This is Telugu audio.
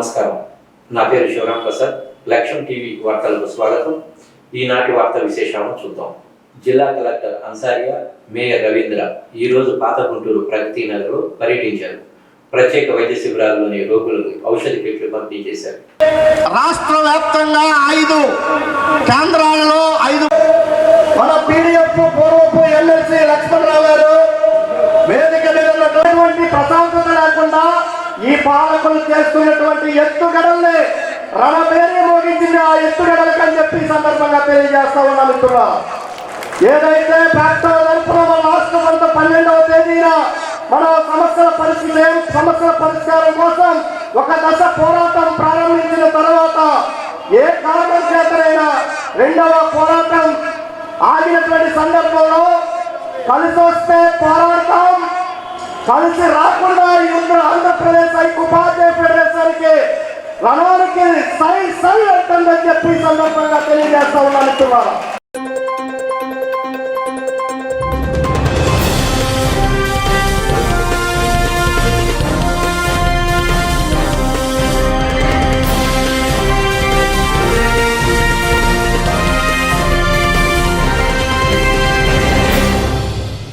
నమస్కారం. నా పేరు శివరాం ప్రసాద్. లక్ష్యం టీవీ వార్తలకు స్వాగతం. ఈనాటి వార్త విశేషాలను చూద్దాం. జిల్లా కలెక్టర్ అన్సారియా, మేయర్ రవీంద్ర ఈరోజు పాత గుంటూరు ప్రగతి నగర్లో పర్యటించారు. ప్రత్యేక వైద్య శిబిరాల్లోని రోగులకు ఔషధ కిట్లు పంపిణీ చేశారు. రాష్ట్ర వ్యాప్తంగా 5 కేంద్రాలలో 5 మన పీడీఎఫ్ పూర్వపు ఎమ్మెల్సీ లక్ష్మణరావు గారు వేదిక మీద ఉన్నటువంటి ప్రశాంతత లేకుండా ఈ పాలకులు చేస్తున్నటువంటి ఎత్తుగడల్ని రణబేరి మోగించింది. ఆ ఎత్తుగడలకు అని చెప్పి సందర్భంగా తెలియజేస్తా ఉన్నాను. మిత్రులా, ఏదైతే ఫ్యాక్టరీ తరఫున మన రాష్ట్రం అంతా 12వ తేదీన మన సమస్యల పరిష్కారం కోసం ఒక దశ పోరాటం ప్రారంభించిన తర్వాత ఏ కారణం చేతనైనా 2వ పోరాటం ఆగినటువంటి సందర్భంలో కలిసి వస్తే పోరాటం, కలిసి రాకుండా ఆంధ్రప్రదేశ్ ఉపాధ్యాయ ఫెడరేషన్కి రణానికి సై అంటుందని చెప్పి సందర్భంగా తెలియజేస్తా ఉన్నాను.